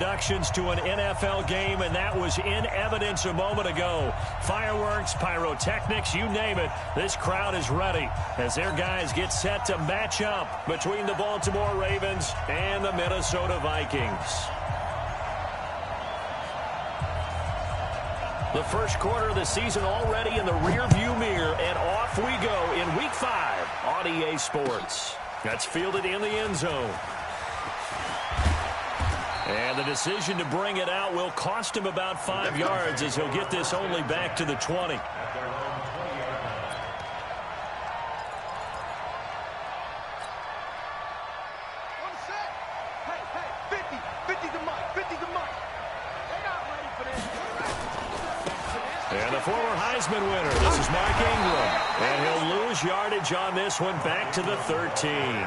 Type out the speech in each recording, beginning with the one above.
Introductions to an NFL game, and that was in evidence a moment ago. Fireworks, pyrotechnics, you name it. This crowd is ready as their guys get set to match up between the Baltimore Ravens and the Minnesota Vikings. The first quarter of the season already in the rearview mirror, and off we go in Week 5 on EA Sports. That's fielded in the end zone. And the decision to bring it out will cost him about 5 yards as he'll get this only back to the 20. And the former Heisman winner, this is Mark Ingram. And he'll lose yardage on this one back to the 13.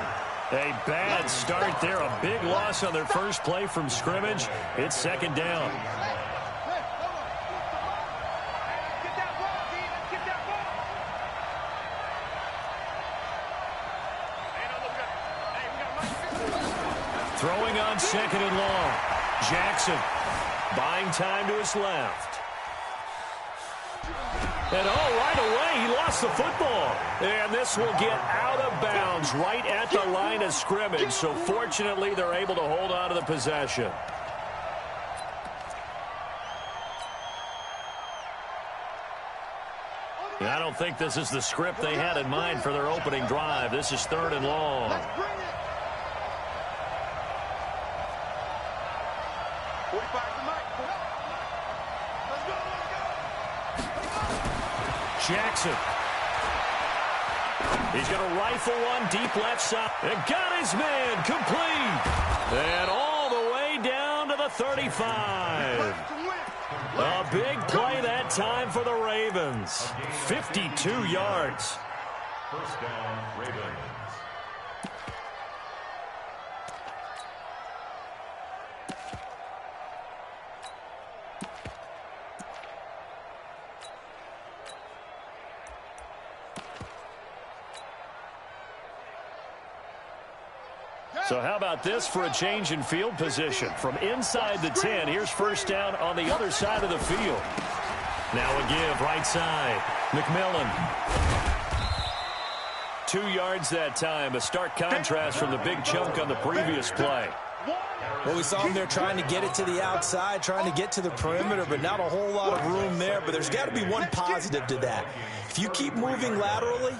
A bad start there, a big loss on their first play from scrimmage. It's second down. Throwing on second and long. Jackson buying time to his left. And right away, he lost the football. And this will get out of bounds right at the line of scrimmage. So fortunately, they're able to hold on to the possession. I don't think this is the script they had in mind for their opening drive. This is third and long. Jackson. He's going to rifle one deep left side. And got his man complete. And all the way down to the 35. A big play that time for the Ravens. 52 yards. First down, Ravens. So how about this for a change in field position? From inside the 10, here's first down on the other side of the field. Now a give, right side. McMillan. 2 yards that time, a stark contrast from the big chunk on the previous play. Well, we saw him there trying to get it to the outside, trying to get to the perimeter, but not a whole lot of room there. But there's got to be one positive to that. If you keep moving laterally,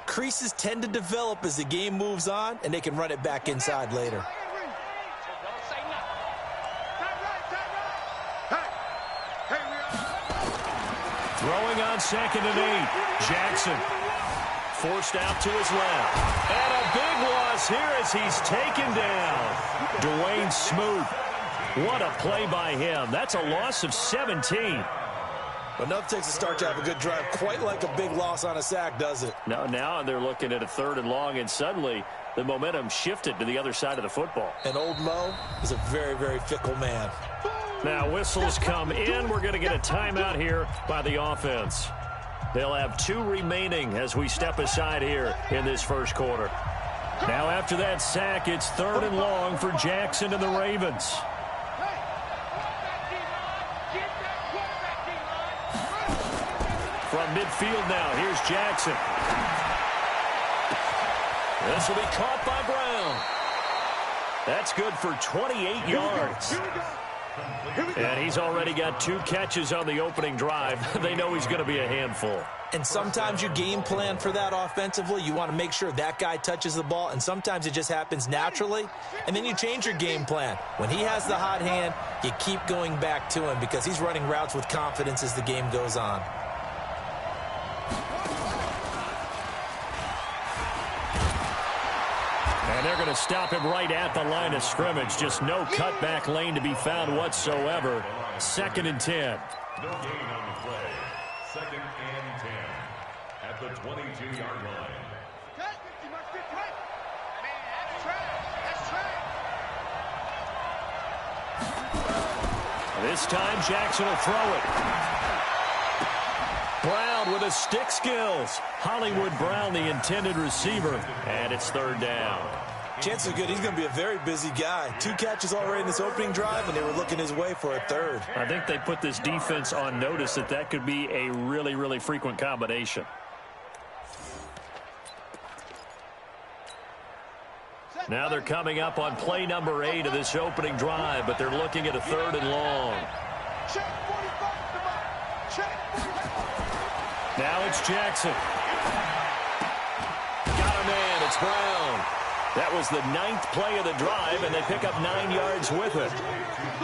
creases tend to develop as the game moves on, and they can run it back inside later. Throwing on second and 8. Jackson forced out to his left. And a big loss here as he's taken down. Dwayne Smoot. What a play by him. That's a loss of 17. But nothing takes a start to have a good drive quite like a big loss on a sack, does it? Now they're looking at a third and long, and suddenly the momentum shifted to the other side of the football. And old Mo is a very, very fickle man. Now whistles come in. We're going to get a timeout here by the offense. They'll have 2 remaining as we step aside here in this first quarter. Now after that sack, it's third and long for Jackson and the Ravens. From midfield now, here's Jackson. This will be caught by Brown. That's good for 28 yards. And he's already got 2 catches on the opening drive. They know he's going to be a handful. And sometimes you game plan for that offensively. You want to make sure that guy touches the ball, and sometimes it just happens naturally. And then you change your game plan. When he has the hot hand, you keep going back to him because he's running routes with confidence as the game goes on. And they're going to stop him right at the line of scrimmage. Just no cutback lane to be found whatsoever. Second and 10. No gain on the play. Second and 10 at the 22-yard line. This time Jackson will throw it. Brown with his stick skills. Hollywood Brown, the intended receiver. And it's third down. Chances are good he's going to be a very busy guy. 2 catches already in this opening drive, and they were looking his way for a 3rd. I think they put this defense on notice that could be a really, really frequent combination. Now they're coming up on play number 8 of this opening drive, but they're looking at a 3rd and long. Now it's Jackson. Got a man. It's Brown. That was the 9th play of the drive, and they pick up 9 yards with it.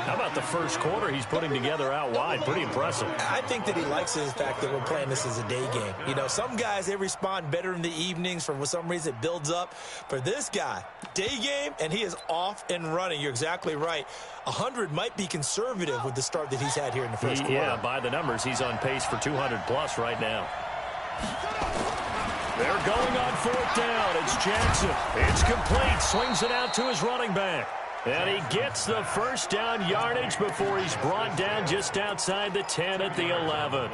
How about the first quarter he's putting together out wide? Pretty impressive. I think that he likes the fact that we're playing this as a day game. You know, some guys, they respond better in the evenings. For some reason, it builds up. For this guy, day game, and he is off and running. You're exactly right. 100 might be conservative with the start that he's had here in the first quarter. Yeah, by the numbers, he's on pace for 200-plus right now. They're going on 4th down. It's Jackson. It's complete. Swings it out to his running back. And he gets the first down yardage before he's brought down just outside the 10 at the 11.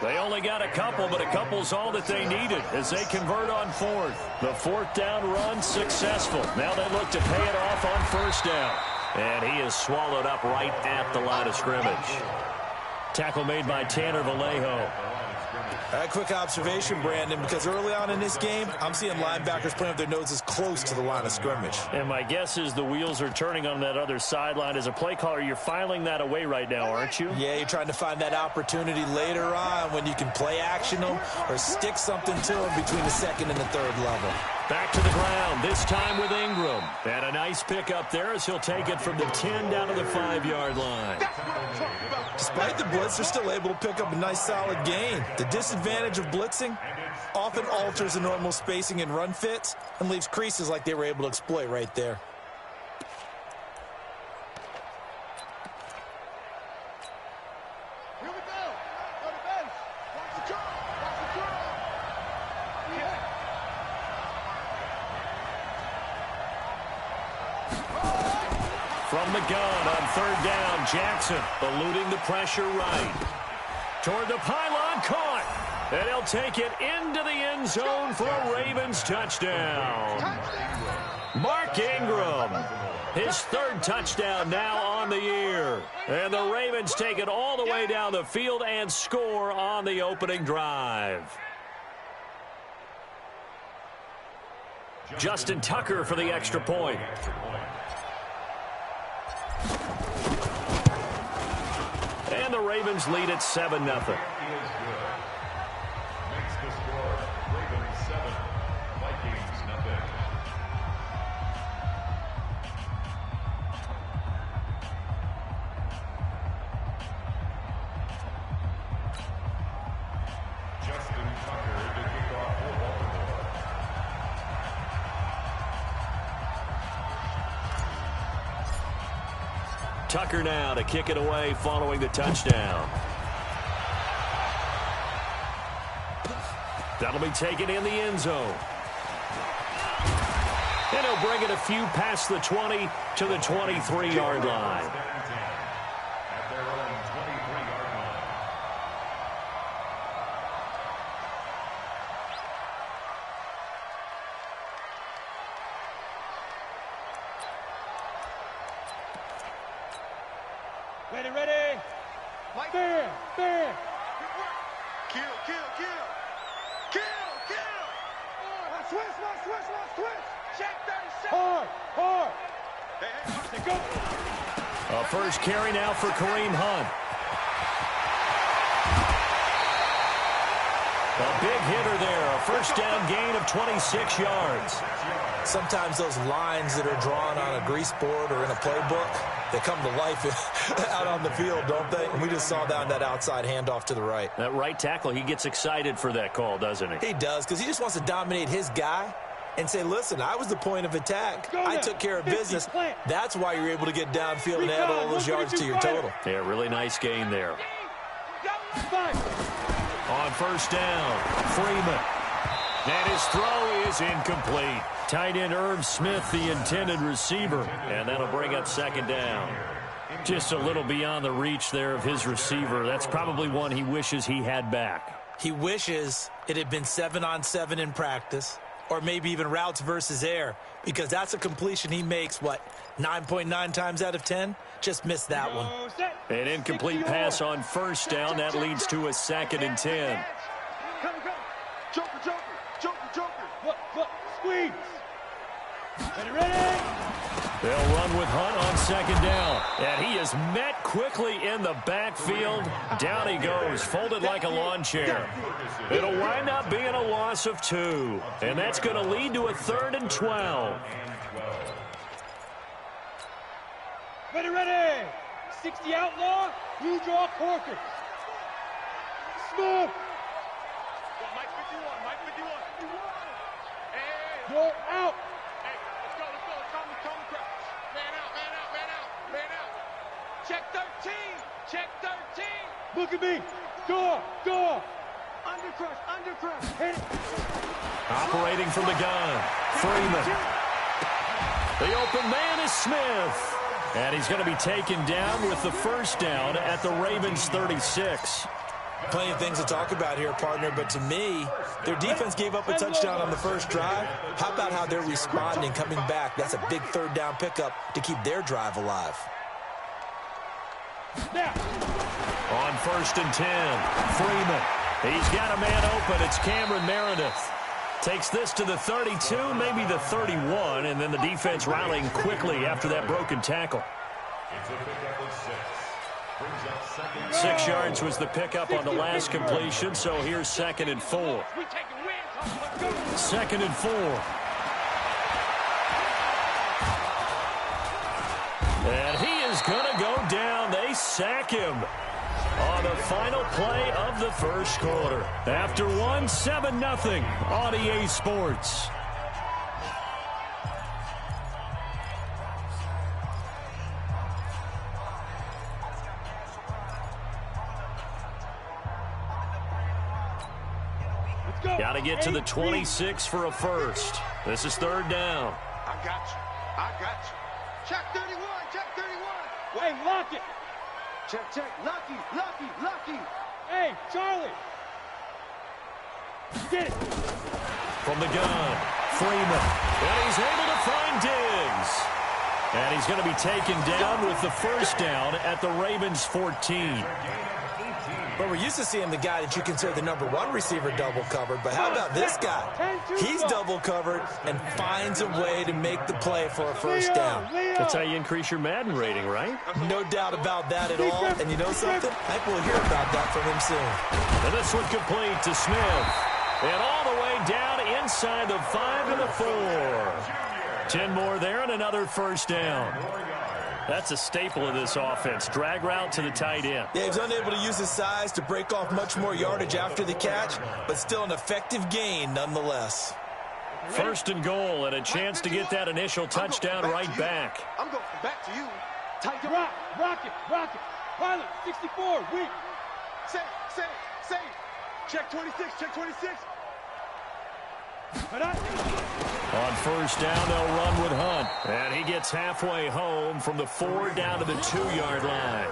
They only got a couple, but a couple's all that they needed as they convert on 4th. The 4th down run successful. Now they look to pay it off on 1st down. And he is swallowed up right at the line of scrimmage. Tackle made by Tanner Vallejo. A quick observation, Brandon, because early on in this game, I'm seeing linebackers playing with their noses close to the line of scrimmage. And my guess is the wheels are turning on that other sideline. As a play caller, you're filing that away right now, aren't you? Yeah, you're trying to find that opportunity later on when you can play action them or stick something to them between the 2nd and the 3rd level. Back to the ground, this time with Ingram. And a nice pick up there as he'll take it from the 10 down to the 5-yard line. Despite the blitz, they're still able to pick up a nice solid gain. The disadvantage of blitzing often alters the normal spacing and run fits and leaves creases like they were able to exploit right there. Here we go. Go to base. Watch the draw. Watch the draw. From the gun on 3rd down, Jackson eluding the pressure right. Toward the pylon, caught. And he'll take it into the end zone for a Ravens touchdown. Mark Ingram, his 3rd touchdown now on the year. And the Ravens take it all the way down the field and score on the opening drive. Justin Tucker for the extra point. And the Ravens lead at 7-0. Makes the score Ravens 7, Vikings nothing. Justin Tucker to kick off for Baltimore. Tucker now to kick it away following the touchdown. That'll be taken in the end zone. And he'll bring it a few past the 20 to the 23-yard line. At their own 23-yard line. Ready, ready. Bam, bam. Kill, kill, kill. Kill, kill. Watch switch, watch switch, watch switch. Check 37. Hard, hard. Hey, watch it go. A first carry now for Kareem Hunt. A big hitter there. A first down gain of 26 yards. Sometimes those lines that are drawn on a grease board or in a playbook, they come to life out on the field, don't they? And we just saw down that outside handoff to the right. That right tackle, he gets excited for that call, doesn't he? He does, because he just wants to dominate his guy and say, listen, I was the point of attack. I took care of business. That's why you're able to get downfield and add all those yards to your total. Yeah, really nice gain there. On first down, Freeman. And his throw is incomplete. Tight end Irv Smith, the intended receiver. And that'll bring up second down. Just a little beyond the reach there of his receiver. That's probably one he wishes he had back. He wishes it had been 7-on-7 in practice, or maybe even routes versus air. Because that's a completion he makes, what, 9.9 times out of 10? Just missed that one. An incomplete pass on first down. That leads to a 2nd and 10. Joker, Joker, Joker, Joker. Look, squeeze. Ready? They'll run with Hunt on 2nd down. And he is met quickly in the backfield. Down he goes, folded like a lawn chair. It'll wind up being a loss of 2. And that's going to lead to a 3rd and 12. Ready. 60 outlaw, blue draw Corkers. Smoke. Mike 51. Hey. You're out. Hey, let's go. Calm the crowd. Man out. Check 13. Look at me. Door. Undercrush. Hit it. Operating from the gun, Freeman. The open man is Smith. And he's going to be taken down with the first down at the Ravens' 36. Plenty of things to talk about here, partner, but to me, their defense gave up a touchdown on the first drive. How about how they're responding, coming back? That's a big 3rd down pickup to keep their drive alive. On 1st and 10, Freeman. He's got a man open. It's Cameron Meredith. Takes this to the 32, maybe the 31, and then the defense rallying quickly after that broken tackle. It's a pickup of 6. Brings up 6 yards was the pickup on the last completion, so here's 2nd and 4. 2nd and 4. And he is going to go down. They sack him on the final play of the first quarter. After 7-0 on EA Sports. Got to get to the 26 for a first. This is 3rd down. I got you. Check 31. Hey, lock it. Check. Lucky. Hey, Charlie. Get it. From the gun, Freeman. And he's able to find Diggs. And he's going to be taken down with the first down at the Ravens' 14. But we're used to seeing the guy that you consider the #1 receiver double covered. But how about this guy? He's double covered and finds a way to make the play for a first down. That's how you increase your Madden rating, right? No doubt about that at all. And you know something? I think we'll hear about that from him soon. And this one complete to Smith. And all the way down inside the 5 and the 4. 10 more there and another first down. That's a staple of this offense. Drag route to the tight end. Yeah, he's unable to use his size to break off much more yardage after the catch, but still an effective gain nonetheless. 1st and goal and a chance to get that initial touchdown right back. I'm going back to you. Tight rock it. Pilot, 64, weak. Say. Check 26. On first down, they'll run with Hunt. And he gets halfway home from the 4 down to the 2-yard line.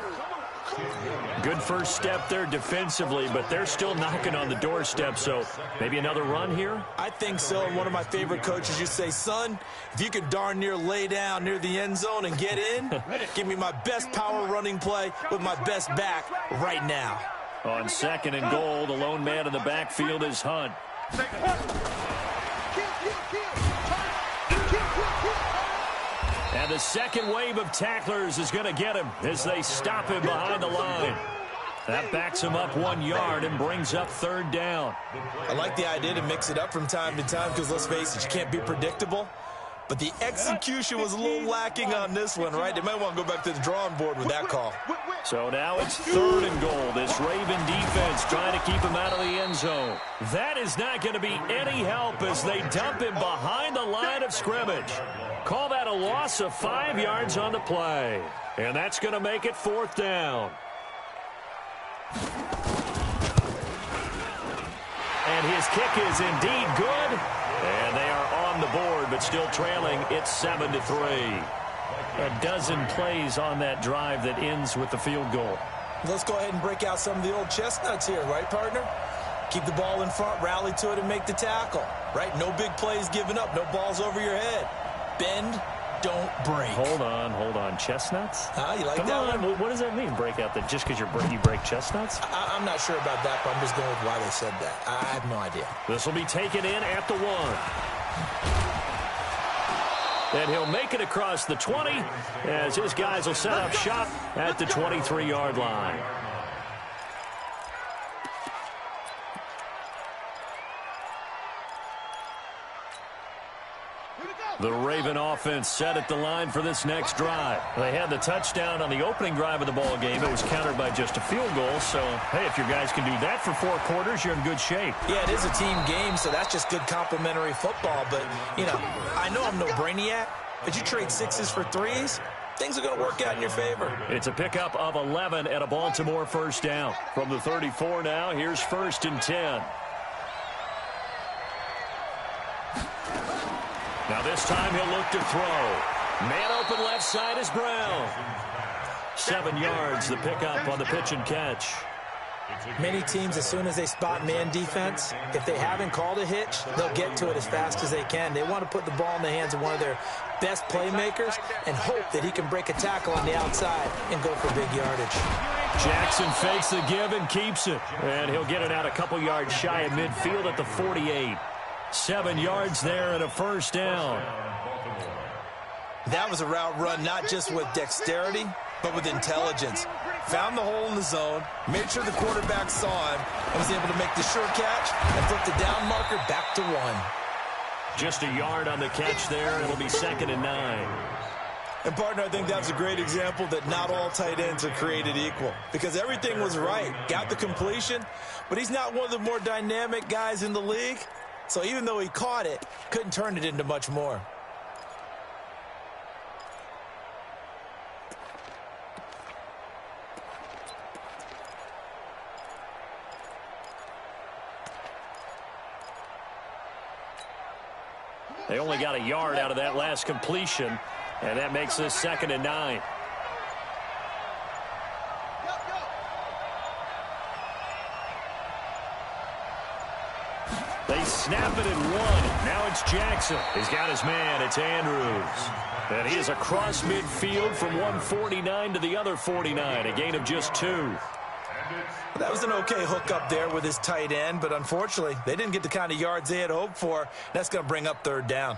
Good first step there defensively, but they're still knocking on the doorstep, so maybe another run here? I think so, and one of my favorite coaches used to say, son, if you can darn near lay down near the end zone and get in, give me my best power running play with my best back right now. On 2nd and goal, the lone man in the backfield is Hunt. And the second wave of tacklers is going to get him as they stop him behind the line. That backs him up 1 yard and brings up 3rd down. I like the idea to mix it up from time to time because, let's face it, you can't be predictable. But the execution was a little lacking on this one, right? They might want to go back to the drawing board with that call. So now it's 3rd and goal. This Raven defense trying to keep him out of the end zone. That is not going to be any help as they dump him behind the line of scrimmage. Call that a loss of 5 yards on the play. And that's going to make it 4th down. And his kick is indeed good. And they are on the board, but still trailing. It's 7-3. A dozen plays on that drive that ends with the field goal. Let's go ahead and break out some of the old chestnuts here, right, partner? Keep the ball in front, rally to it, and make the tackle, right? No big plays given up, no balls over your head. Bend, don't break. Hold on. Chestnuts? You like Come that on. one? What does that mean, break out? That just because you break chestnuts? I'm not sure about that, but I'm just going with why they said that. I have no idea. This will be taken in at the 1. And he'll make it across the 20 as his guys will set up shop at the 23-yard line. The Raven offense set at the line for this next drive. They had the touchdown on the opening drive of the ball game. It was countered by just a field goal. So, hey, if your guys can do that for 4 quarters, you're in good shape. Yeah, it is a team game, so that's just good complimentary football. But, you know, I know I'm no brainiac, but you trade 6s for 3s, things are going to work out in your favor. It's a pickup of 11 at a Baltimore first down. From the 34 now, here's 1st and 10. Now this time he'll look to throw. Man open left side is Brown. 7 yards, the pickup on the pitch and catch. Many teams, as soon as they spot man defense, if they haven't called a hitch, they'll get to it as fast as they can. They want to put the ball in the hands of one of their best playmakers and hope that he can break a tackle on the outside and go for big yardage. Jackson fakes the give and keeps it. And he'll get it out a couple yards shy of midfield at the 48. 7 yards there and a first down. That was a route run not just with dexterity, but with intelligence. Found the hole in the zone, made sure the quarterback saw him, and was able to make the sure catch and flip the down marker back to 1. Just a yard on the catch there. It'll be 2nd and 9. And, partner, I think that's a great example that not all tight ends are created equal, because everything was right. Got the completion, but he's not one of the more dynamic guys in the league. So even though he caught it, couldn't turn it into much more. They only got a yard out of that last completion, and that makes this 2nd and 9. They snap it at 1. Now it's Jackson. He's got his man. It's Andrews. And he is across midfield from 149 to the other 49. A gain of just 2. That was an okay hook up there with his tight end, but unfortunately, they didn't get the kind of yards they had hoped for. That's going to bring up 3rd down.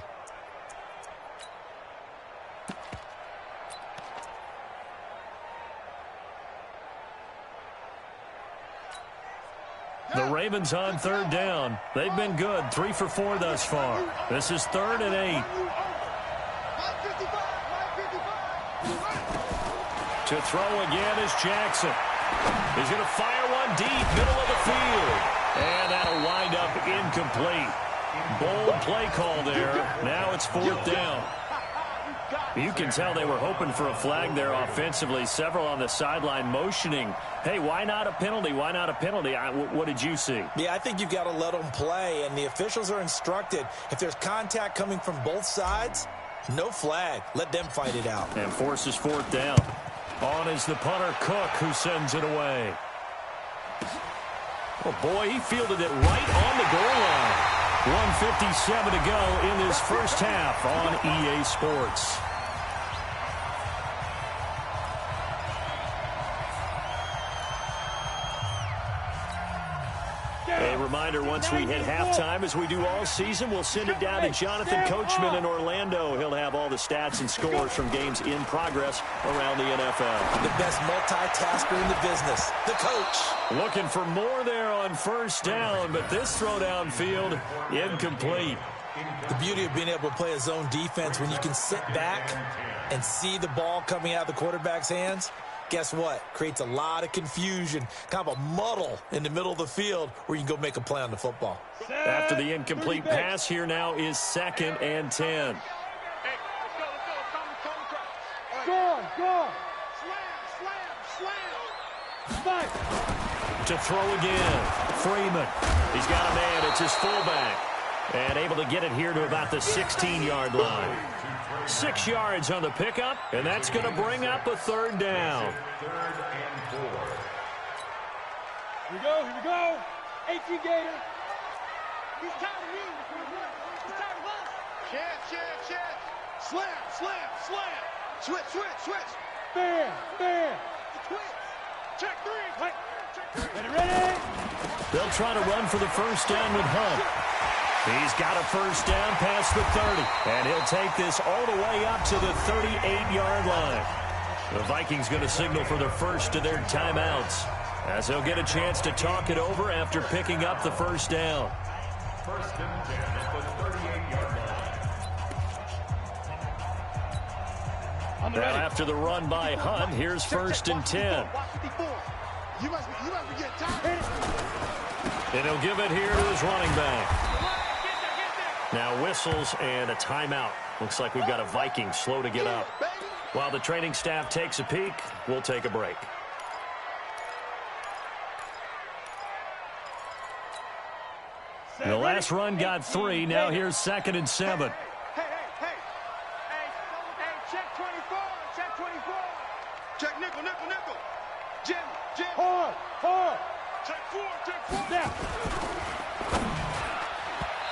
The Ravens on 3rd down. They've been good. 3 for 4 thus far. This is 3rd and 8. To throw again is Jackson. He's going to fire one deep, middle of the field. And that'll wind up incomplete. Bold play call there. Now it's 4th down. You can tell they were hoping for a flag there offensively. Several on the sideline motioning. Hey, why not a penalty? Why not a penalty? What did you see? Yeah, I think you've got to let them play, and the officials are instructed. If there's contact coming from both sides, no flag. Let them fight it out. And forces 4th down. On is the punter, Cook, who sends it away. Oh, boy, he fielded it right on the goal line. 1:57 to go in this first half on EA Sports. A reminder, once we hit halftime, as we do all season, we'll send it down to Jonathan Coachman in Orlando. He'll have all the stats and scores from games in progress around the NFL. The best multitasker in the business, the coach. Looking for more there on 1st down, but this throw downfield, incomplete. The beauty of being able to play a zone defense when you can sit back and see the ball coming out of the quarterback's hands. Guess what? Creates a lot of confusion, kind of a muddle in the middle of the field where you can go make a play on the football. After the incomplete pass, here now is 2nd and 10. Go. Slam. To throw again, Freeman. He's got a man. It's his fullback. And able to get it here to about the 16-yard line. 6 yards on the pickup, and that's going to bring up a 3rd down. 3rd and 4. Here we go. 18 Gator. He's tired of me. He's tired of us. Slam, slam, slam. Switch, switch, switch. Fair, fair. Twitch. Check three. Check three. Ready, ready. They'll try to run for the first down with Hunt. He's got a first down past the 30, and he'll take this all the way up to the 38-yard line. The Vikings going to signal for the first of their timeouts, as they'll get a chance to talk it over after picking up the first down. First and 10 at the 38-yard line. Now, after the run by Hunt, here's first and 10. You must be getting tired. And he'll give it here to his running back. Now whistles and a timeout. Looks like we've got a Viking slow to get up. While the training staff takes a peek, we'll take a break. The last run got 3. Now here's 2nd and 7. Hey, check 24, check 24. Check nickel. Jim. Hard. Check 4. Now.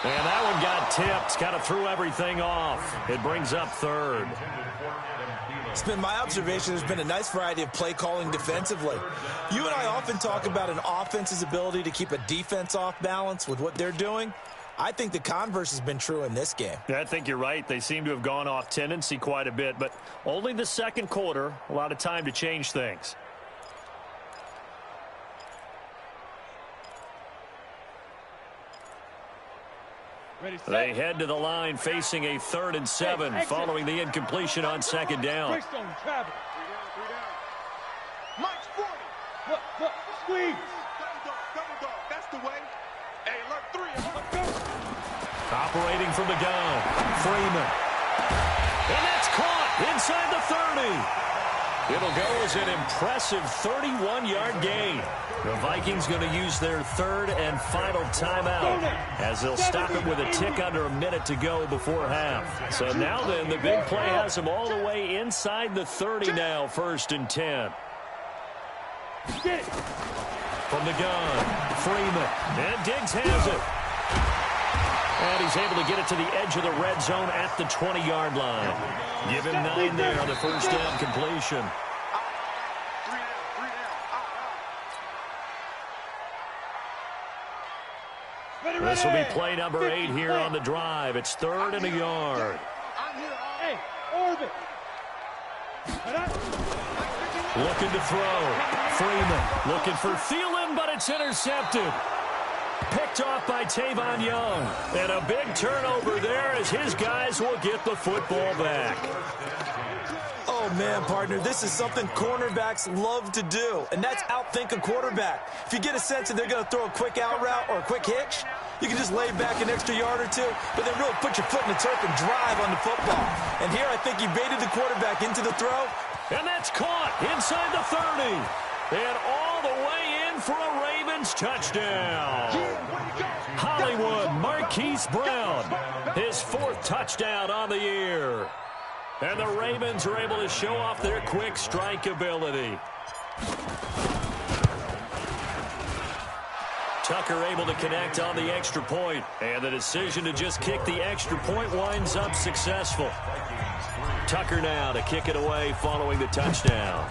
And that one got tipped. Kind of threw everything off. It brings up 3rd. It's been my observation there's been a nice variety of play calling defensively. You and I often talk about an offense's ability to keep a defense off balance with what they're doing. I think the converse has been true in this game. Yeah, I think you're right. They seem to have gone off tendency quite a bit, but only the second quarter, a lot of time to change things. They head to the line facing a 3rd and 7 following the incompletion on 2nd down. Mike's 40. Look, squeeze. Double dog. That's the way. Hey, alert 3. Go. Operating from the gun, Freeman. And that's caught inside the 30. It'll go as an impressive 31-yard gain. The Vikings going to use their 3rd and final timeout, as they'll stop it with a tick under a minute to go before half. So now then, the big play has them all the way inside the 30 now, 1st and 10. From the gun, Freeman, and Diggs has it. And he's able to get it to the edge of the red zone at the 20-yard line. Give him 9 there on the first down completion. This will be play number 8 here on the drive. It's 3rd and a yard. Hey, orbit. Looking to throw. Freeman looking for Thielen, but it's intercepted. Picked off by Tavon Young. And a big turnover there as his guys will get the football back. Oh, man, partner, this is something cornerbacks love to do, and that's outthink a quarterback. If you get a sense that they're going to throw a quick out route or a quick hitch, you can just lay back an extra yard or two, but then really put your foot in the turf and drive on the football. And here I think he baited the quarterback into the throw. And that's caught inside the 30. And all the way in for a Ravens touchdown. Hollywood Marquise Brown, his 4th touchdown on the year. And the Ravens are able to show off their quick strike ability. Tucker able to connect on the extra point. And the decision to just kick the extra point winds up successful. Tucker now to kick it away following the touchdown.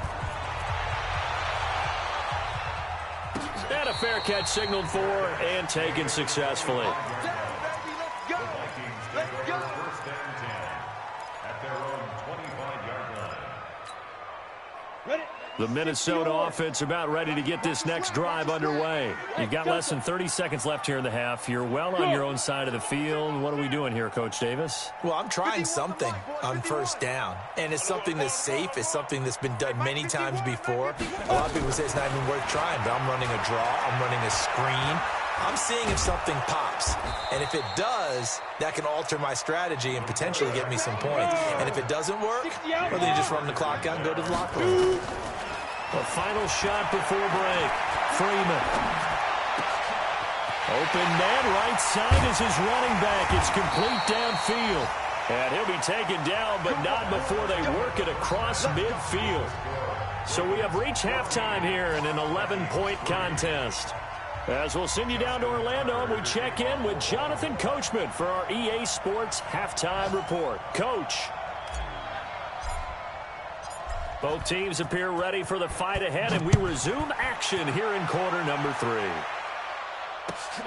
And a fair catch signaled for and taken successfully. The Minnesota offense about ready to get this next drive underway. You've got less than 30 seconds left here in the half. You're well on your own side of the field. What are we doing here, Coach Davis? Well, I'm trying something on first down, and it's something that's safe. It's something that's been done many times before. A lot of people say it's not even worth trying, but I'm running a draw. I'm running a screen. I'm seeing if something pops. And if it does, that can alter my strategy and potentially get me some points. And if it doesn't work, well, then you just run the clock out and go to the locker room. A final shot before break. Freeman. Open man, right side is his running back. It's complete downfield. And he'll be taken down, but not before they work it across midfield. So we have reached halftime here in an 11-point contest. As we'll send you down to Orlando, we check in with Jonathan Coachman for our EA Sports Halftime Report. Coach. Both teams appear ready for the fight ahead, and we resume action here in quarter number 3.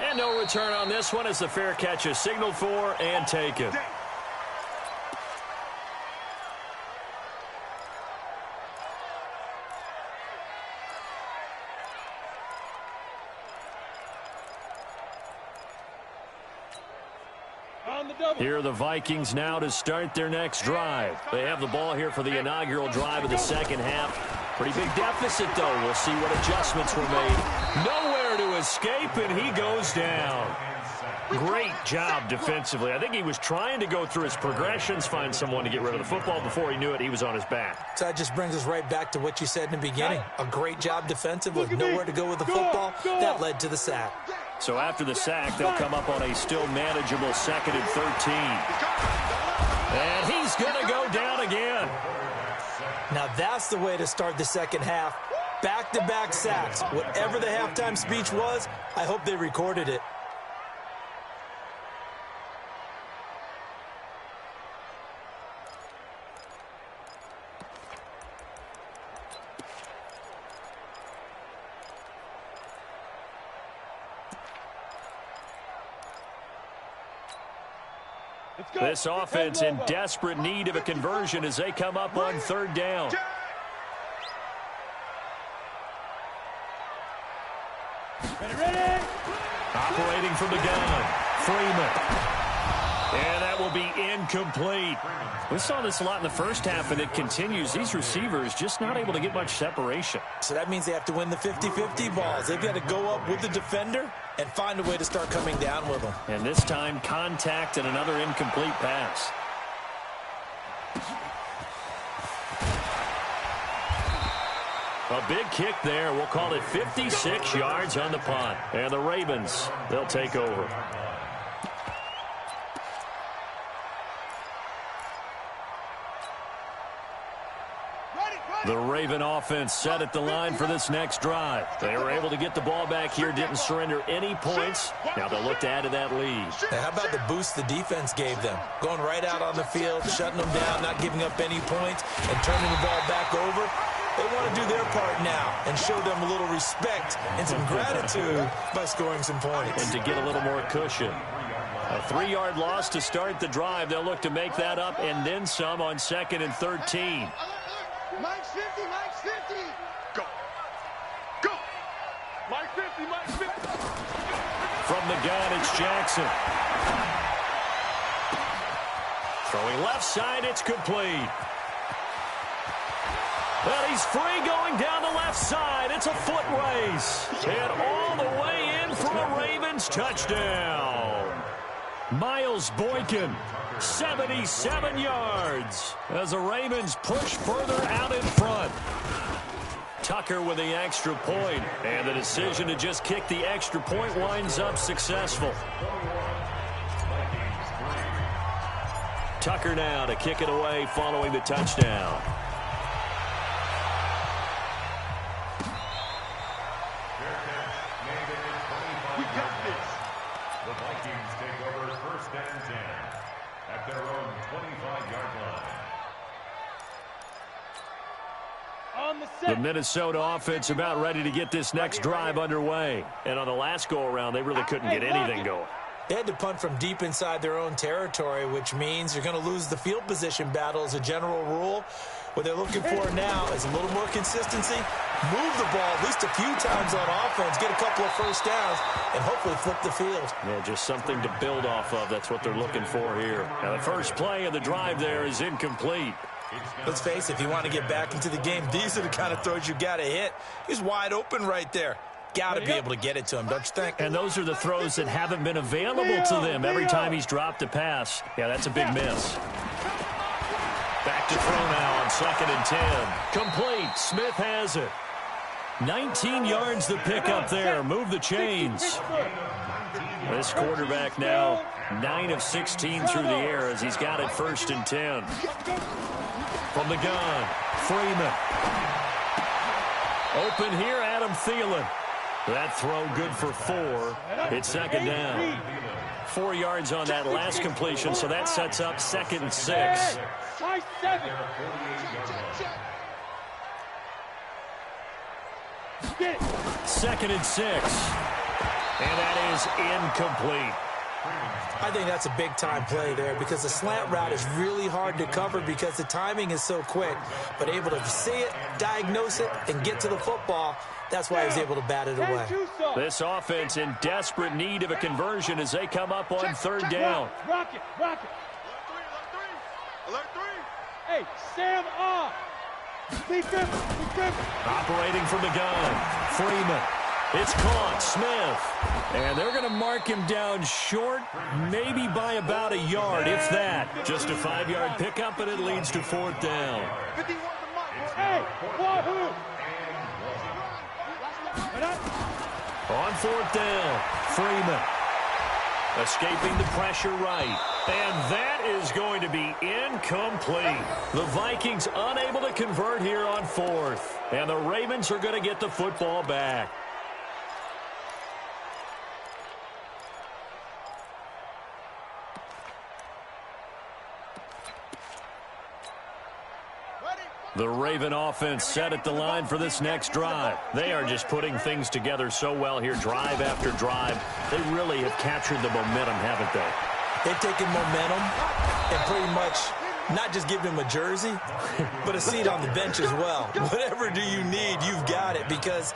And no return on this one as the fair catch is signaled for and taken. Here are the Vikings now to start their next drive. They have the ball here for the inaugural drive of the second half. Pretty big deficit, though. We'll see what adjustments were made. Nowhere to escape, and he goes down. Great job defensively. I think he was trying to go through his progressions, find someone to get rid of the football. Before he knew it, he was on his back. So that just brings us right back to what you said in the beginning. A great job defensively. Nowhere to go with the football. That led to the sack. So after the sack, they'll come up on a still manageable 2nd and 13. And he's going to go down again. Now that's the way to start the second half. Back-to-back sacks. Whatever the halftime speech was, I hope they recorded it. This offense in desperate need of a conversion as they come up on 3rd down. Ready. Operating from the gun, Freeman. And that will be incomplete. We saw this a lot in the first half, and it continues. These receivers just not able to get much separation. So that means they have to win the 50-50 balls. They've got to go up with the defender and find a way to start coming down with them. And this time, contact and another incomplete pass. A big kick there. We'll call it 56 yards on the punt. And the Ravens, they'll take over. The Raven offense set at the line for this next drive. They were able to get the ball back here, didn't surrender any points. Now they'll look to add to that lead. Hey, how about the boost the defense gave them? Going right out on the field, shutting them down, not giving up any points, and turning the ball back over. They want to do their part now and show them a little respect and some gratitude by scoring some points. And to get a little more cushion. A 3-yard loss to start the drive. They'll look to make that up and then some on 2nd and 13. Mike's 50, Mike's 50. Go. Go. Mike 50, Mike 50. From the gun, it's Jackson. Throwing left side, it's complete. Well, he's free going down the left side. It's a foot race. And all the way in for a Ravens touchdown. Miles Boykin, 77 yards as the Ravens push further out in front. Tucker with the extra point, and the decision to just kick the extra point winds up successful. Tucker now to kick it away following the touchdown. The Minnesota offense about ready to get this next drive underway. And on the last go-around, they really couldn't get anything going. They had to punt from deep inside their own territory, which means you're going to lose the field position battle as a general rule. What they're looking for now is a little more consistency, move the ball at least a few times on offense, get a couple of first downs, and hopefully flip the field. Yeah, just something to build off of. That's what they're looking for here. Now, the first play of the drive there is incomplete. Let's face it, if you want to get back into the game, these are the kind of throws you got to hit. He's wide open right there. Got to be able to get it to him, don't you think? And those are the throws that haven't been available to them every time he's dropped a pass. Yeah, that's a big miss. Back to throw now on 2nd and 10. Complete. Smith has it. 19 yards the pickup there. Move the chains. This quarterback now 9 of 16 through the air as he's got it 1st and 10. From the gun, Freeman. Open here, Adam Thielen. That throw good for 4. It's 2nd down. 4 yards on that last completion, so that sets up 2nd and 6. 2nd and 6. And that is incomplete. I think that's a big-time play there because the slant route is really hard to cover because the timing is so quick. But able to see it, diagnose it, and get to the football, that's why he was able to bat it away. This offense in desperate need of a conversion as they come up on 3rd down. Rock it. Alert 3. Hey, Sam off. Defense. Operating from the gun. Freeman. It's caught. Smith. And they're going to mark him down short, maybe by about a yard, if that. Just a 5-yard pickup, and it leads to 4th down. Hey, Wahoo! On 4th down, Freeman. Escaping the pressure right. And that is going to be incomplete. The Vikings unable to convert here on 4th. And the Ravens are going to get the football back. The Raven offense set at the line for this next drive. They are just putting things together so well here, drive after drive. They really have captured the momentum, haven't they? They've taken momentum and pretty much not just given him a jersey, but a seat on the bench as well. Whatever do you need, you've got it, because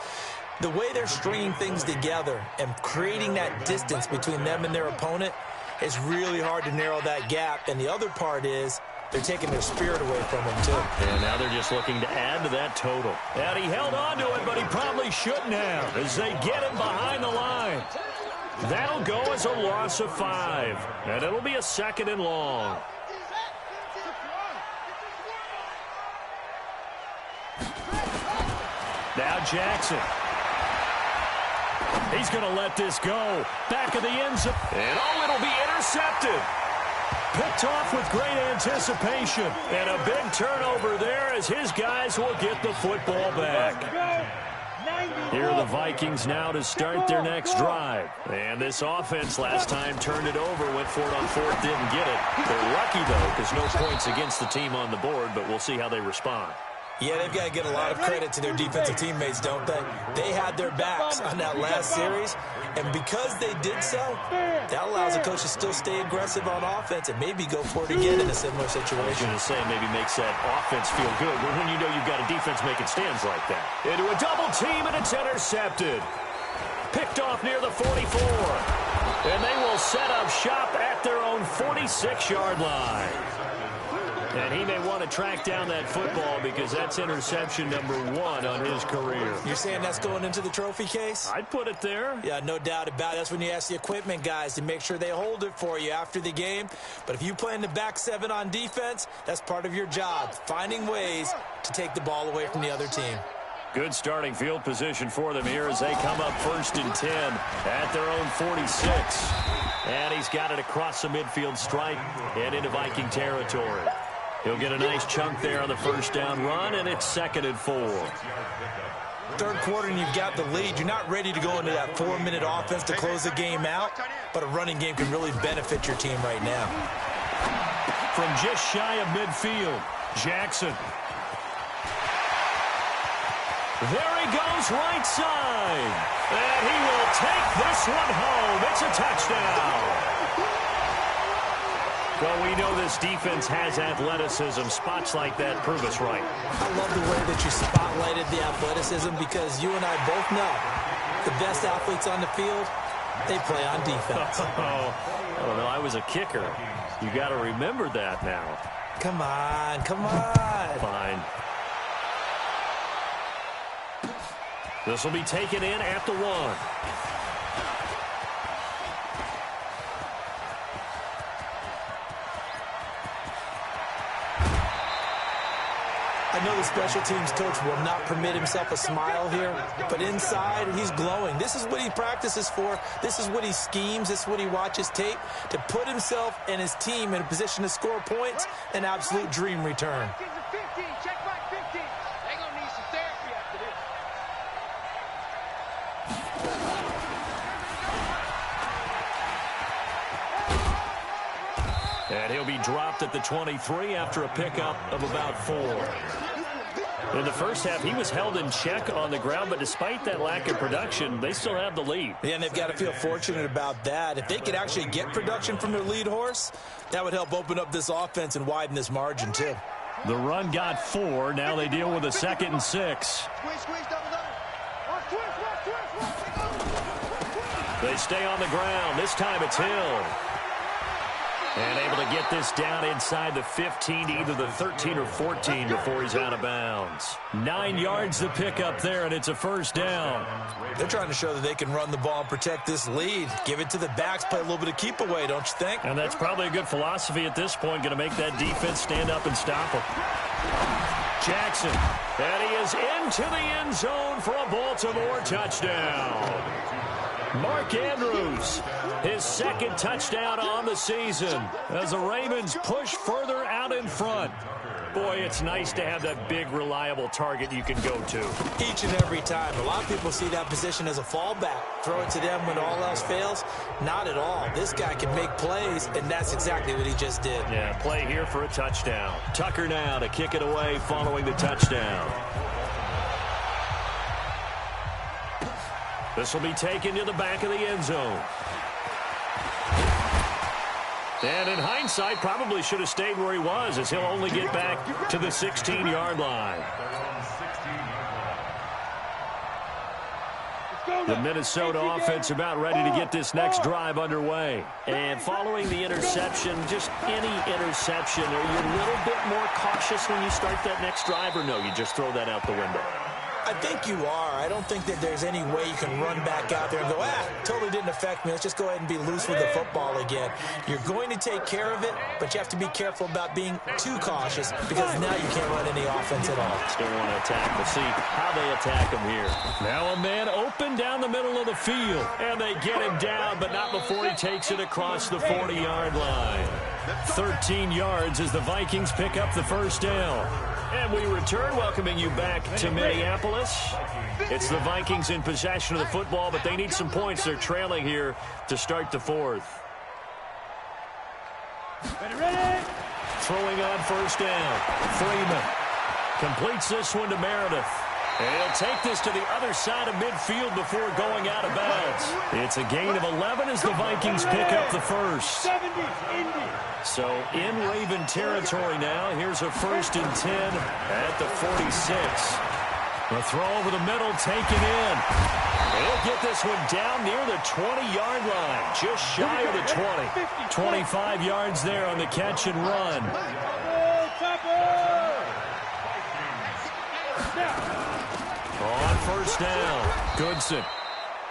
the way they're stringing things together and creating that distance between them and their opponent is really hard to narrow that gap. And the other part is they're taking their spirit away from him, too. And now they're just looking to add to that total. And he held on to it, but he probably shouldn't have as they get him behind the line. That'll go as a loss of 5. And it'll be a 2nd and long. Now Jackson. He's going to let this go. Back of the end zone. And it'll be intercepted. Picked off with great anticipation. And a big turnover there as his guys will get the football back. Here are the Vikings now to start their next drive. And this offense last time turned it over, went for it on 4th, didn't get it. They're lucky, though, because no points against the team on the board, but we'll see how they respond. Yeah, they've got to get a lot of credit to their defensive teammates, don't they? They had their backs on that last series, and because they did so, that allows the coach to still stay aggressive on offense and maybe go for it again in a similar situation. I was going to say maybe makes that offense feel good, but when you know you've got a defense making stands like that. Into a double team, and it's intercepted. Picked off near the 44. And they will set up shop at their own 46-yard line. And he may want to track down that football because that's interception number 1 on his career. You're saying that's going into the trophy case? I'd put it there. Yeah, no doubt about it. That's when you ask the equipment guys to make sure they hold it for you after the game. But if you play in the back 7 on defense, that's part of your job, finding ways to take the ball away from the other team. Good starting field position for them here as they come up 1st and 10 at their own 46. And he's got it across the midfield stripe and into Viking territory. He'll get a nice chunk there on the 1st down run, and it's 2nd and 4. 3rd quarter, and you've got the lead. You're not ready to go into that 4-minute offense to close the game out, but a running game can really benefit your team right now. From just shy of midfield, Jackson. There he goes, right side. And he will take this one home. It's a touchdown. Well, we know this defense has athleticism. Spots like that prove us right. I love the way that you spotlighted the athleticism because you and I both know the best athletes on the field, they play on defense. I don't know. I was a kicker. You got to remember that now. Come on, come on. Fine. This will be taken in at the 1. I know the special teams coach will not permit himself a smile here, but inside, he's glowing. This is what he practices for. This is what he schemes. This is what he watches tape to put himself and his team in a position to score points. An absolute dream return. And he'll be dropped at the 23 after a pickup of about 4. In the first half, he was held in check on the ground, but despite that lack of production, they still have the lead. Yeah, and they've got to feel fortunate about that. If they could actually get production from their lead horse, that would help open up this offense and widen this margin, too. The run got 4. Now they deal with a 2nd and 6. They stay on the ground. This time it's Hill. And able to get this down inside the 15 to either the 13 or 14 before he's out of bounds. 9 yards to pick up there, and it's a 1st down. They're trying to show that they can run the ball and protect this lead. Give it to the backs, play a little bit of keep away, don't you think? And that's probably a good philosophy at this point, going to make that defense stand up and stop him. Jackson, and he is into the end zone for a Baltimore touchdown. Mark Andrews, his 2nd touchdown on the season as the Ravens push further out in front. Boy, it's nice to have that big, reliable target you can go to. Each and every time. A lot of people see that position as a fallback. Throw it to them when all else fails. Not at all. This guy can make plays, and that's exactly what he just did. Yeah, play here for a touchdown. Tucker now to kick it away following the touchdown. This will be taken to the back of the end zone. And in hindsight, probably should have stayed where he was, as he'll only get back to the 16-yard line. The Minnesota offense about ready to get this next drive underway. And following the interception, just any interception, are you a little bit more cautious when you start that next drive, or no, you just throw that out the window? I think you are. I don't think that there's any way you can run back out there and go, totally didn't affect me. Let's just go ahead and be loose with the football again. You're going to take care of it, but you have to be careful about being too cautious because now you can't run any offense at all. Still want to attack. We'll see how they attack him here. Now a man open down the middle of the field, and they get him down, but not before he takes it across the 40-yard line. 13 yards as the Vikings pick up the 1st down. And we return, welcoming you back to Minneapolis. It's the Vikings in possession of the football, but they need some points. They're trailing here to start the 4th. Ready? Throwing on 1st down. Freeman completes this one to Meredith. And he'll take this to the other side of midfield before going out of bounds. It's a gain of 11 as the Vikings pick up the 1st. So in Raven territory now. Here's a 1st and 10 at the 46. The throw over the middle taken in. He'll get this one down near the 20-yard line. Just shy of the 20. 25 yards there on the catch and run. On 1st down, Goodson.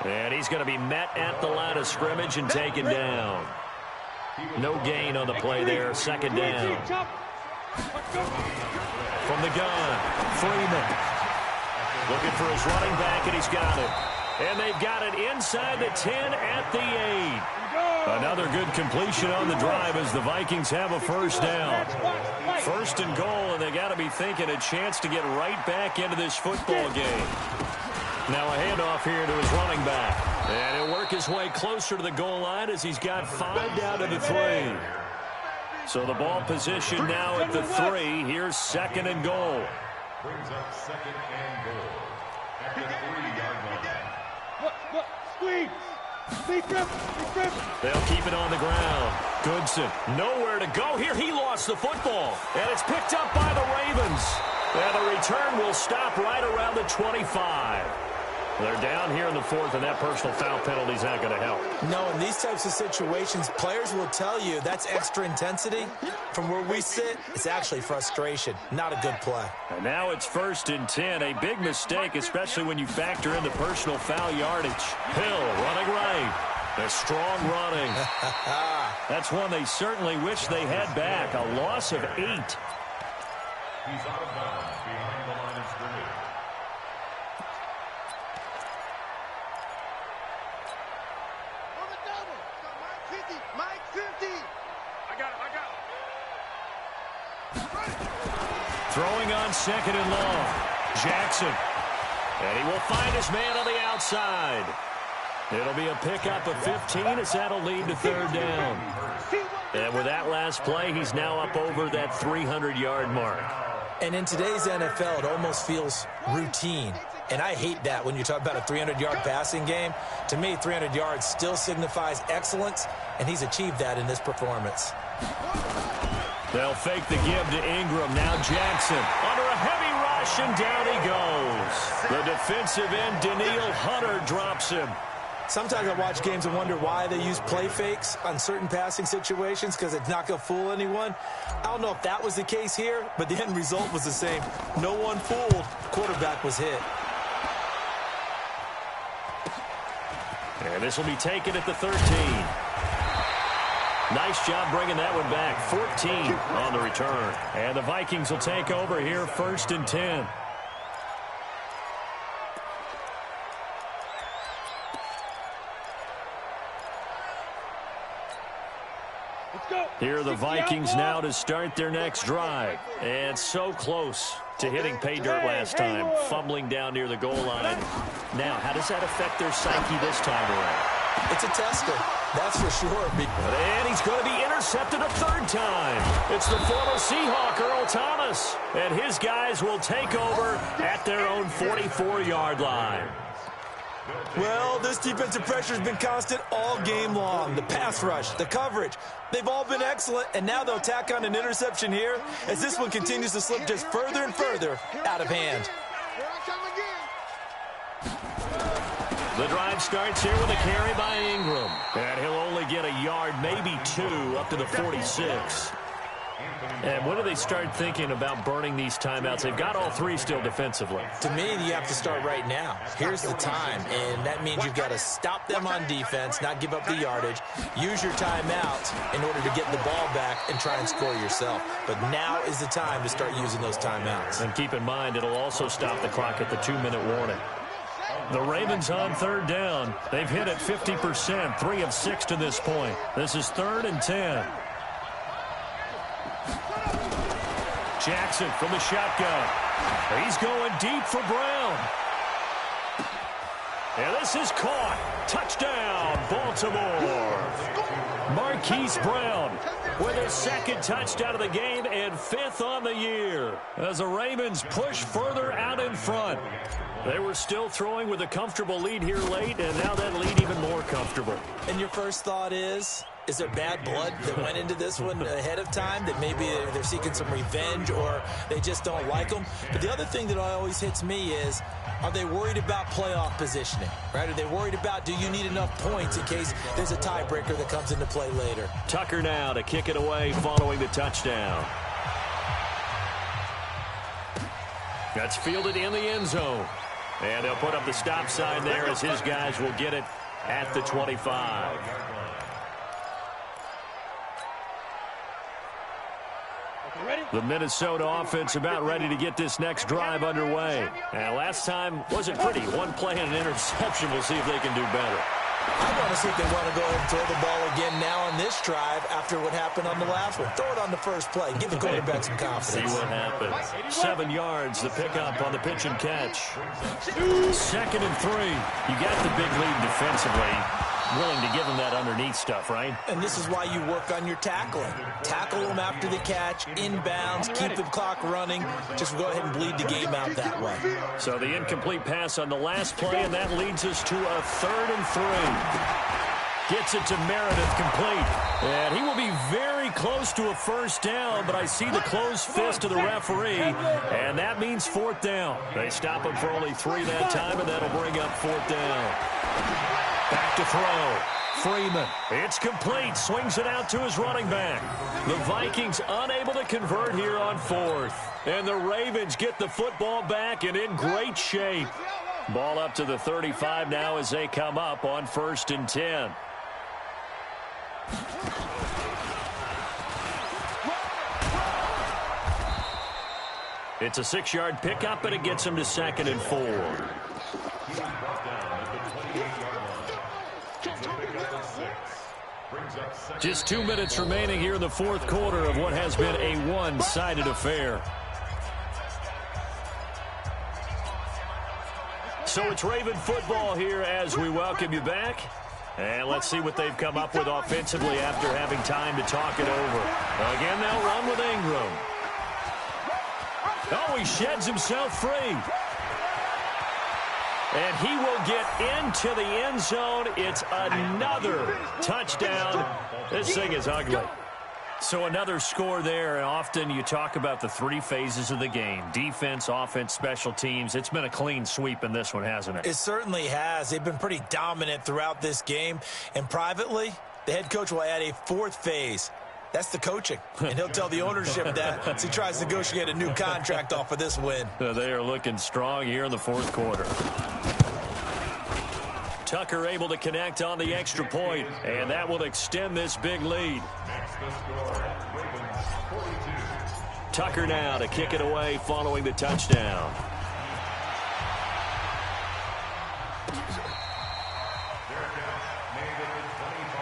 And he's going to be met at the line of scrimmage and taken down. No gain on the play there. 2nd down. From the gun, Freeman. Looking for his running back, and he's got it. And they've got it inside the 10 at the 8. Another good completion on the drive as the Vikings have a 1st down. 1st and goal, and they got to be thinking a chance to get right back into this football game. Now a handoff here to his running back. And he'll work his way closer to the goal line as he's got 5 down to the 3. So the ball position now at the 3. Here's 2nd and goal. Brings up 2nd and goal at the 3-yard line. Squeeze. They'll keep it on the ground. Goodson, nowhere to go here. He lost the football, and it's picked up by the Ravens. And the return will stop right around the 25. They're down here in the 4th, and that personal foul penalty is not going to help. No, in these types of situations, players will tell you that's extra intensity. From where we sit, it's actually frustration. Not a good play. And now it's 1st and 10. A big mistake, especially when you factor in the personal foul yardage. Hill running right. A strong running. That's one they certainly wish they had back. A loss of 8. He's out of bounds behind the line of scrimmage. Mike 50. I got it. Throwing on 2nd and long. Jackson. And he will find his man on the outside. It'll be a pickup of 15 as that'll lead to 3rd down. And with that last play, he's now up over that 300-yard mark. And in today's NFL, it almost feels routine. And I hate that when you talk about a 300-yard passing game. To me, 300 yards still signifies excellence, and he's achieved that in this performance. They'll fake the give to Ingram. Now Jackson under a heavy rush, and down he goes. The defensive end, Danielle Hunter, drops him. Sometimes I watch games and wonder why they use play fakes on certain passing situations, because it's not going to fool anyone. I don't know if that was the case here, but the end result was the same. No one fooled. Quarterback was hit. And this will be taken at the 13. Nice job bringing that one back. 14 on the return. And the Vikings will take over here, 1st and 10. Here are the Vikings now to start their next drive. And so close to hitting pay dirt last time, fumbling down near the goal line. Now, how does that affect their psyche this time around? It's a tester, that's for sure. And he's going to be intercepted a 3rd time. It's the former Seahawk, Earl Thomas. And his guys will take over at their own 44-yard line. Well, this defensive pressure has been constant all game long. The pass rush, the coverage, they've all been excellent, and now they'll tack on an interception here as this one continues to slip just further and further out of hand. The drive starts here with a carry by Ingram, and he'll only get a yard, maybe 2, up to the 46. And when do they start thinking about burning these timeouts? They've got all 3 still defensively. To me, you have to start right now. Here's the time, and that means you've got to stop them on defense, not give up the yardage, use your timeout in order to get the ball back and try and score yourself. But now is the time to start using those timeouts. And keep in mind, it'll also stop the clock at the 2-minute warning. The Ravens on 3rd down. They've hit it 50%, 3 of 6 to this point. This is 3rd and 10. Jackson from the shotgun. He's going deep for Brown. And this is caught. Touchdown, Baltimore. Marquise Brown with his 2nd touchdown of the game and 5th on the year as the Ravens push further out in front. They were still throwing with a comfortable lead here late, and now that lead even more comfortable. And your first thought is there bad blood that went into this one ahead of time, that maybe they're seeking some revenge or they just don't like them? But the other thing that always hits me is, are they worried about playoff positioning, right? Are they worried about, do you need enough points in case there's a tiebreaker that comes into play later? Tucker now to kick it away following the touchdown. That's fielded in the end zone. And they'll put up the stop sign there as his guys will get it at the 25. The Minnesota offense about ready to get this next drive underway. And last time wasn't pretty. One play and an interception. We'll see if they can do better. I want to see if they want to go ahead and throw the ball again now on this drive after what happened on the last one. Throw it on the first play. Give the quarterback some confidence. See what happens. 7 yards, the pickup on the pitch and catch. 2nd and 3. You got the big lead defensively. Willing to give them that underneath stuff, right? And this is why you work on your tackling. Tackle them after the catch, inbounds, keep the clock running. Just go ahead and bleed the game out that way. So the incomplete pass on the last play, and that leads us to a 3rd and 3. Gets it to Meredith, complete. And he will be very close to a first down, but I see the closed fist of the referee, and that means 4th down. They stop him for only 3 that time, and that'll bring up 4th down. Back to throw. Freeman. It's complete. Swings it out to his running back. The Vikings unable to convert here on 4th. And the Ravens get the football back and in great shape. Ball up to the 35 now as they come up on 1st and 10. It's a 6-yard pickup, and it gets him to 2nd and 4. Just 2 minutes remaining here in the 4th quarter of what has been a one-sided affair. So it's Raven football here as we welcome you back. And let's see what they've come up with offensively after having time to talk it over. Again, they'll run with Ingram. Oh, he sheds himself free. And he will get into the end zone. It's another touchdown. This thing is ugly. So another score there, and often you talk about the three phases of the game: defense, offense, special teams. It's been a clean sweep in this one, hasn't it? It certainly has. They've been pretty dominant throughout this game. And privately, the head coach will add a fourth phase. That's the coaching. And he'll tell the ownership that as he tries to negotiate a new contract off of this win. They are looking strong here in the fourth quarter. Tucker able to connect on the extra point, and that will extend this big lead. Tucker now to kick it away following the touchdown.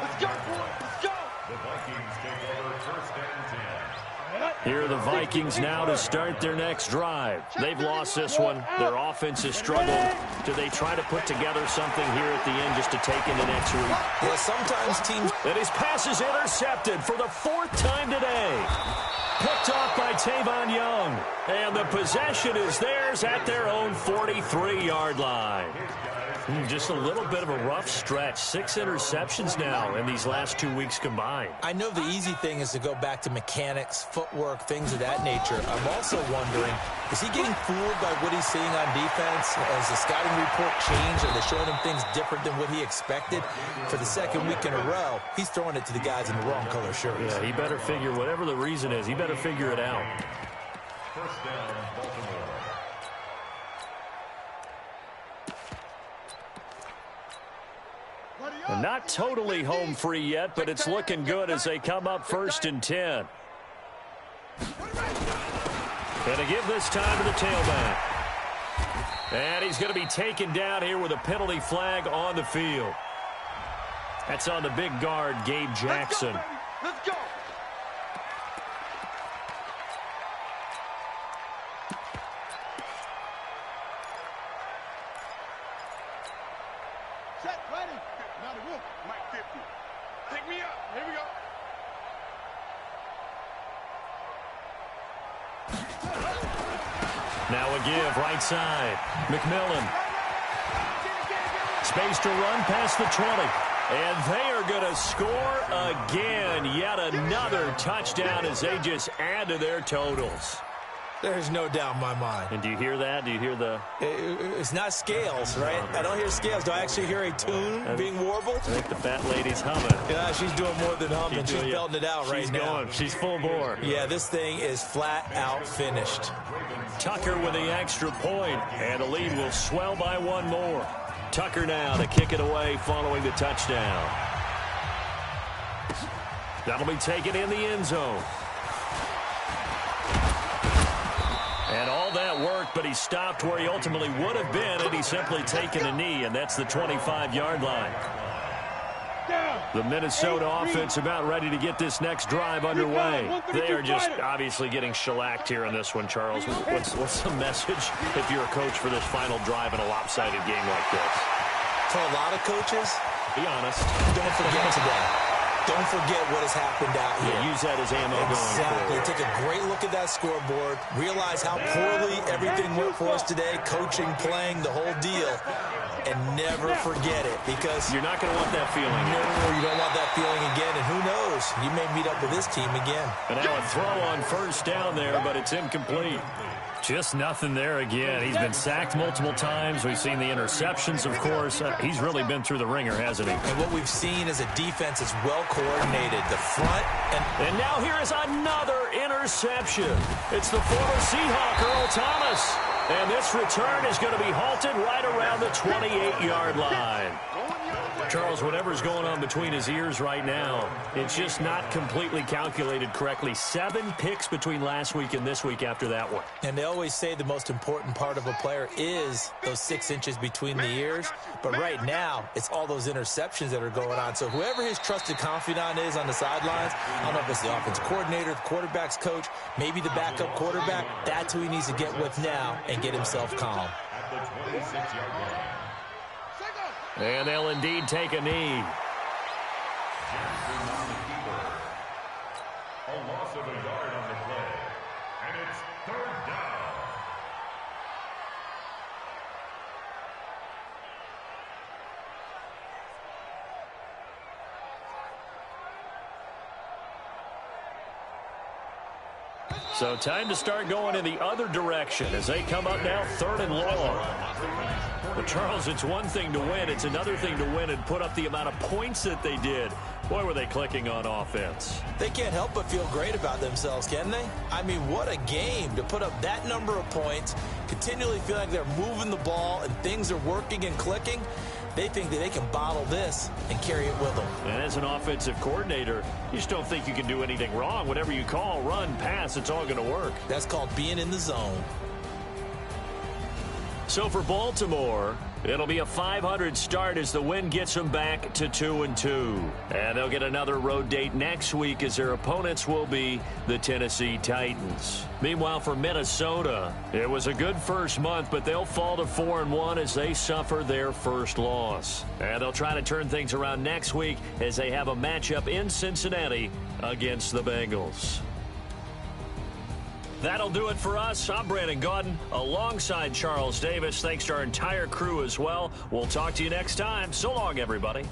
Let's go, boy. Let's go. The Vikings take over first and 10. Here are the Vikings now to start their next drive. They've lost this one. Their offense has struggled. Do they try to put together something here at the end just to take into next week? Yeah, sometimes teams... And his pass is intercepted for the fourth time today. Picked off by Tavon Young. And the possession is theirs at their own 43-yard line. Just a little bit of a rough stretch. 6 interceptions now in these last 2 weeks combined. I know the easy thing is to go back to mechanics, footwork, things of that nature. I'm also wondering, is he getting fooled by what he's seeing on defense? Has the scouting report changed? Are they showing him things different than what he expected? For the second week in a row, he's throwing it to the guys in the wrong color shirts. Yeah, he better figure, whatever the reason is, he better figure it out. First down, Baltimore. And not totally home free yet, but it's looking good as they come up first and 10. And to give this time to the tailback. And he's going to be taken down here with a penalty flag on the field. That's on the big guard, Gabe Jackson. Let's go. Set, ready. Now the wolf. Mike 50. Pick me up. Here we go. Now a give, right side. McMillan. Space to run past the 20. And they are going to score again. Yet another touchdown as they just add to their totals. There's no doubt in my mind. And do you hear that? Do you hear the... It's not scales, right? I don't hear scales. Do I actually hear a tune being warbled? I think the fat lady's humming. Yeah, she's doing more than humming. She's belting it out right now. She's going. She's full bore. Yeah, this thing is flat out finished. Tucker with the extra point, and the lead will swell by one more. Tucker now to kick it away following the touchdown. That'll be taken in the end zone. And all that worked, but he stopped where he ultimately would have been had he simply taken a knee, and that's the 25-yard line. The Minnesota offense about ready to get this next drive underway. They are just obviously getting shellacked here in this one, Charles. What's the message if you're a coach for this final drive in a lopsided game like this? For a lot of coaches, be honest. Don't forget today. Don't forget what has happened out here. Yeah, use that as ammo going forward. Take a great look at that scoreboard. Realize how poorly everything went for us today. Coaching, playing, the whole deal. And never forget it, because you're not going to want that feeling. No, you don't want that feeling again. And who knows? You may meet up with this team again. And now a throw on first down there, but it's incomplete. Just nothing there again. He's been sacked multiple times. We've seen the interceptions, of course. He's really been through the ringer, hasn't he? And what we've seen is a defense that's well coordinated. The front and now here is another interception. It's the former Seahawk, Earl Thomas. And this return is going to be halted right around the 28-yard line. Charles, whatever's going on between his ears right now, it's just not completely calculated correctly. 7 picks between last week and this week after that one. And they always say the most important part of a player is those 6 inches between the ears. But right now, it's all those interceptions that are going on. So whoever his trusted confidant is on the sidelines, I don't know if it's the offense coordinator, the quarterback's coach, maybe the backup quarterback, that's who he needs to get with now and get himself calm. At the 26-yard line. And they'll indeed take a knee. Jackson on the keeper. A loss of a yard on the play. And it's third down. So time to start going in the other direction as they come up now 3rd and long. But, Charles, it's one thing to win. It's another thing to win and put up the amount of points that they did. Boy, were they clicking on offense. They can't help but feel great about themselves, can they? I mean, what a game to put up that number of points, continually feel like they're moving the ball and things are working and clicking. They think that they can bottle this and carry it with them. And as an offensive coordinator, you just don't think you can do anything wrong. Whatever you call, run, pass, it's all going to work. That's called being in the zone. So for Baltimore, it'll be a 500 start as the win gets them back to 2-2. And they'll get another road date next week as their opponents will be the Tennessee Titans. Meanwhile, for Minnesota, it was a good first month, but they'll fall to 4-1 as they suffer their first loss. And they'll try to turn things around next week as they have a matchup in Cincinnati against the Bengals. That'll do it for us. I'm Brandon Gaudin alongside Charles Davis. Thanks to our entire crew as well. We'll talk to you next time. So long, everybody.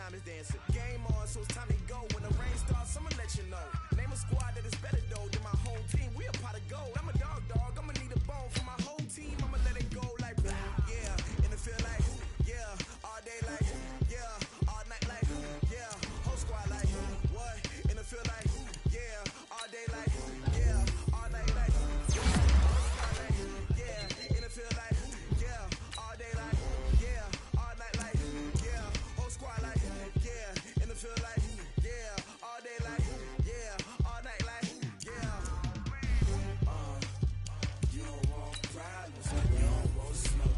diamonds dancing. Game on, so it's time to go. When the rain starts, I'ma let you know. Name a squad that is better though than my home team. We a pot of gold. I'm a dog. I'ma need a bone for my whole team. I'ma let it go like yeah. And it feel like yeah. All day like yeah. All night like yeah. Whole squad like what? And it feel like yeah. All day like yeah. All night like yeah. And it feel like yeah. All day like yeah. All night like yeah. Whole squad like yeah. And it feel like yeah. All day like yeah. All night like yeah. You don't want problems, you don't want smoke.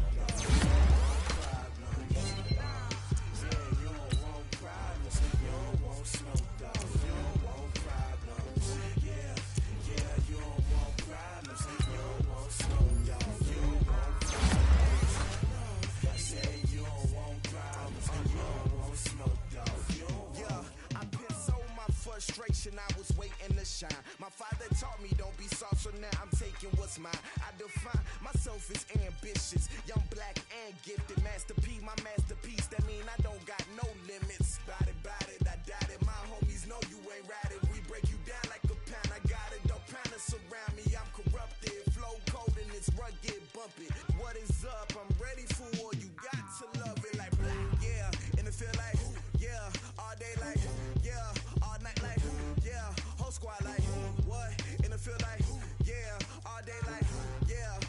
Frustration, I was waiting to shine. My father taught me don't be soft, so now I'm taking what's mine. I define myself as ambitious, young, black, and gifted. Master P, my masterpiece. That mean I don't got no limits. Bout it, I doubt it. My homies know you ain't ratted. We break you down like a pound. I got it, don't pound us around me. I'm corrupted, flow cold and it's rugged, bumpy. What is up? I'm ready for war. You got to love it like black, yeah. And it feel like yeah, all day like yeah. All night like, yeah, whole squad like, what? And it feel like, yeah, all day like, yeah,